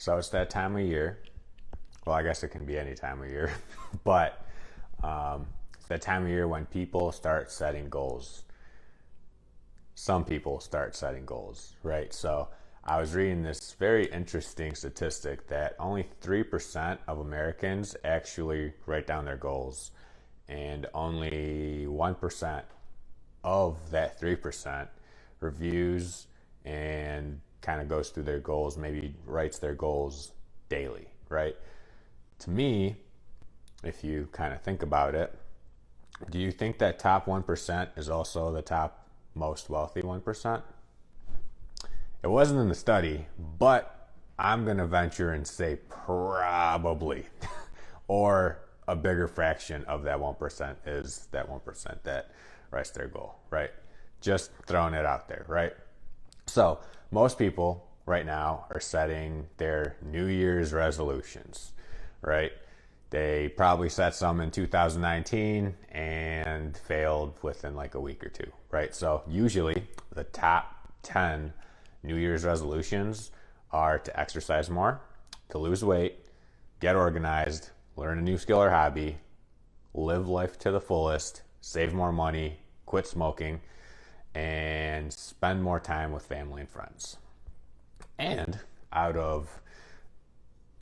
So it's that time of year. Well, I guess it can be any time of year, but it's that time of year when people start setting goals. Some people start setting goals, right? So I was reading this very interesting statistic that only 3% of Americans actually write down their goals, and only 1% of that 3% reviews and kind of goes through their goals, maybe writes their goals daily, right? To me, if you kind of think about it, do you think that top 1% is also the top most wealthy 1%? It wasn't in the study, but I'm going to venture and say probably. Or a bigger fraction of that 1% is that 1% that writes their goal, right? Just throwing it out there, right? So most people right now are setting their New Year's resolutions, right? They probably set some in 2019 and failed within like a week or two, right? So usually the top 10 New Year's resolutions are to exercise more, to lose weight, get organized, learn a new skill or hobby, live life to the fullest, save more money, quit smoking, and spend more time with family and friends. And out of,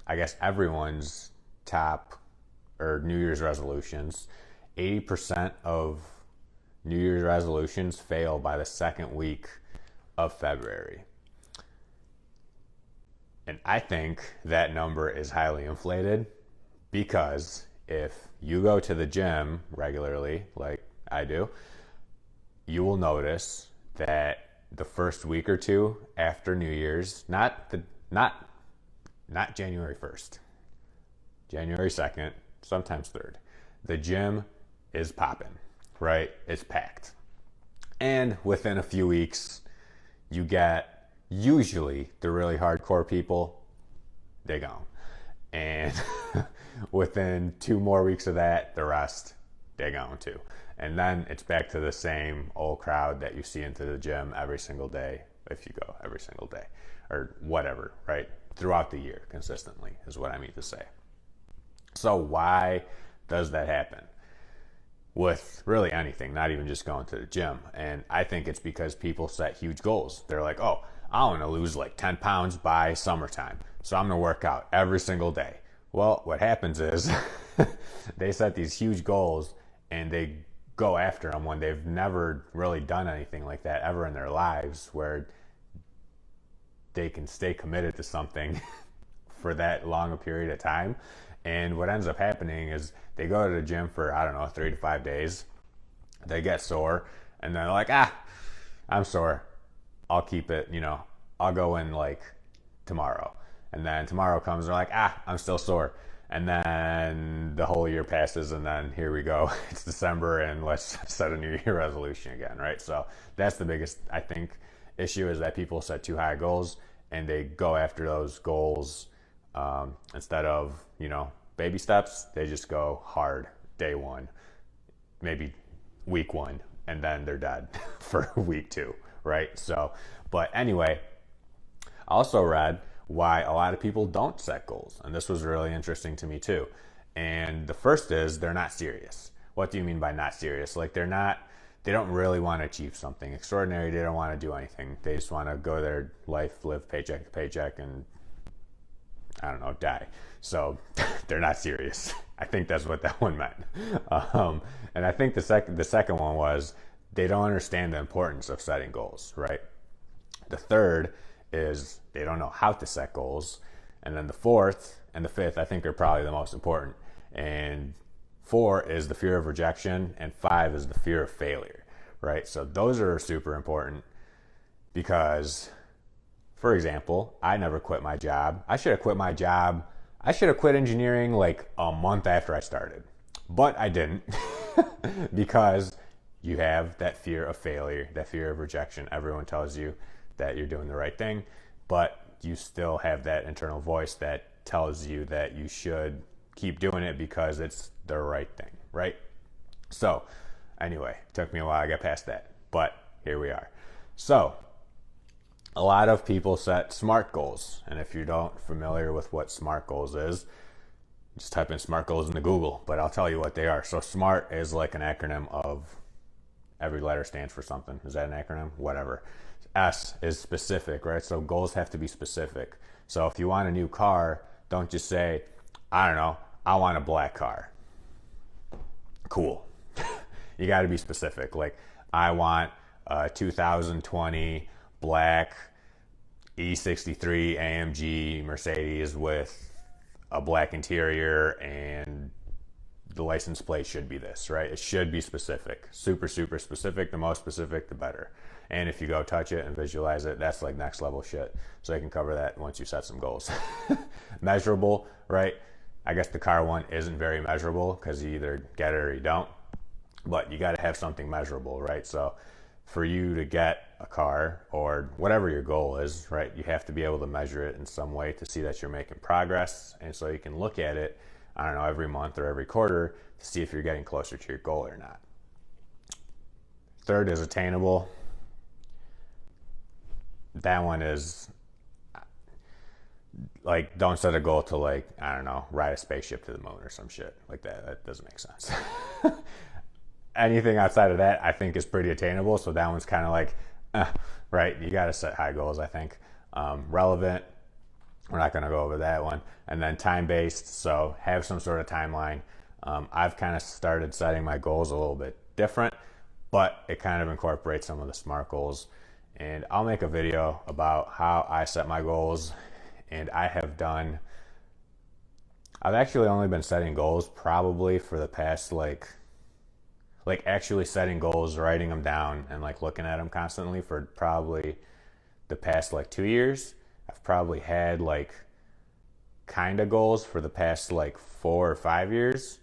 I guess, everyone's top or New Year's resolutions, 80% of New Year's resolutions fail by the second week of February. And I think that number is highly inflated because if you go to the gym regularly, like I do, you will notice that the first week or two after New Year's, not January 1st, January 2nd, sometimes 3rd, the gym is popping, right? It's packed. And within a few weeks, you get usually the really hardcore people, they gone. And within 2 more weeks of that, the rest, they gone too. And then it's back to the same old crowd that you see into the gym every single day, if you go every single day, or whatever, right? Throughout the year, consistently, is what I mean to say. So why does that happen? With really anything, not even just going to the gym. And I think it's because people set huge goals. They're like, oh, I want to lose like 10 pounds by summertime, so I'm going to work out every single day. Well, what happens is they set these huge goals and they go after them when they've never really done anything like that ever in their lives, where they can stay committed to something for that long a period of time. And what ends up happening is they go to the gym for, I don't know, 3 to 5 days. They get sore and they're like, I'm sore. I'll keep it, I'll go in like tomorrow. And then tomorrow comes, they're like, I'm still sore. And then the whole year passes, and then here we go. It's December, and let's set a New Year resolution again, right? So that's the biggest, I think, issue, is that people set too high goals, and they go after those goals instead of, baby steps. They just go hard day one, maybe week 1, and then they're dead for week 2, right? So, but anyway, I also read why a lot of people don't set goals. And this was really interesting to me too. And the first is they're not serious. What do you mean by not serious? Like they don't really want to achieve something extraordinary. They don't want to do anything. They just want to go their life, live paycheck to paycheck, and I don't know, die. So they're not serious. I think that's what that one meant. And I think the second one was they don't understand the importance of setting goals, right? The third is they don't know how to set goals. And then the fourth and the fifth, I think, are probably the most important. And 4 is the fear of rejection, and 5 is the fear of failure, right? So those are super important because, for example, I never quit my job. I should have quit my job. I should have quit engineering like a month after I started, but I didn't because you have that fear of failure, that fear of rejection. Everyone tells you that you're doing the right thing, but you still have that internal voice that tells you that you should keep doing it because it's the right thing, right? So anyway, it took me a while to get past that, but here we are. So a lot of people set SMART goals. And if you don't familiar with what SMART goals is, just type in SMART goals into Google, but I'll tell you what they are. So SMART is like an acronym of every letter stands for something. Is that an acronym? Whatever. S is specific, right? So goals have to be specific. So if you want a new car, don't just say, I don't know, I want a black car. Cool. You got to be specific. Like, I want a 2020 black E63 AMG Mercedes with a black interior, and the license plate should be this, right? It should be specific. Super, super specific. The more specific, the better. And if you go touch it and visualize it, that's like next level shit. So you can cover that once you set some goals. Measurable, right? I guess the car one isn't very measurable because you either get it or you don't. But you got to have something measurable, right? So for you to get a car or whatever your goal is, right, you have to be able to measure it in some way to see that you're making progress. And so you can look at it, I don't know, every month or every quarter to see if you're getting closer to your goal or not. Third is attainable. That one is like, don't set a goal to, like, I don't know, ride a spaceship to the moon or some shit like that. That doesn't make sense. Anything outside of that, I think, is pretty attainable. So that one's kind of like, right? You got to set high goals, I think. Relevant, we're not going to go over that one. And then time-based, so have some sort of timeline. I've kind of started setting my goals a little bit different, but it kind of incorporates some of the SMART goals. And I'll make a video about how I set my goals. And I've actually only been setting goals probably for the past, like actually setting goals, writing them down and like looking at them constantly for probably the past like 2 years. I've probably had like kind of goals for the past like 4 or 5 years.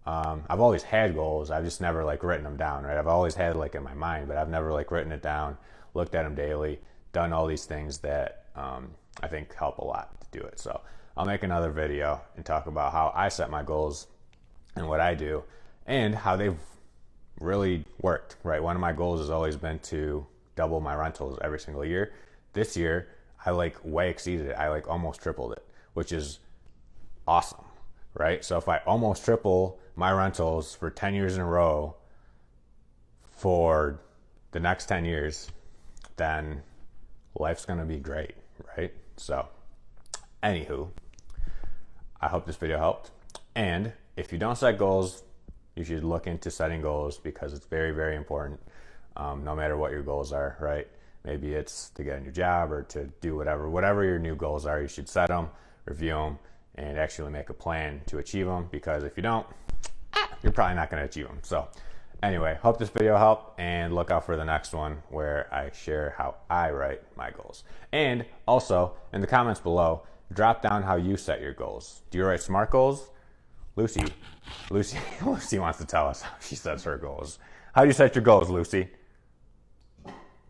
I've always had goals. I've just never like written them down, right? I've always had like in my mind, but I've never like written it down, looked at them daily, done all these things that I think help a lot to do it. So I'll make another video and talk about how I set my goals and what I do and how they've really worked, right? One of my goals has always been to double my rentals every single year. This year, I like way exceeded it. I like almost tripled it, which is awesome, right? So if I almost triple my rentals for 10 years in a row for the next 10 years, then life's going to be great, right? So anywho, I hope this video helped. And if you don't set goals, you should look into setting goals because it's very, very important. No matter what your goals are, right? Maybe it's to get a new job or to do whatever your new goals are, you should set them, review them, and actually make a plan to achieve them, because if you don't, you're probably not going to achieve them. So anyway, hope this video helped, and look out for the next one where I share how I write my goals. And also, in the comments below, drop down how you set your goals. Do you write SMART goals? Lucy wants to tell us how she sets her goals. How do you set your goals, Lucy?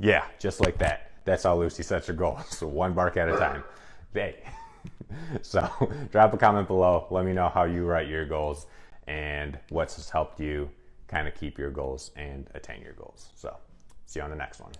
Yeah, just like that. That's how Lucy sets her goals. So one bark at a time. Hey. So drop a comment below. Let me know how you write your goals and what's helped you kind of keep your goals and attain your goals. So see you on the next one.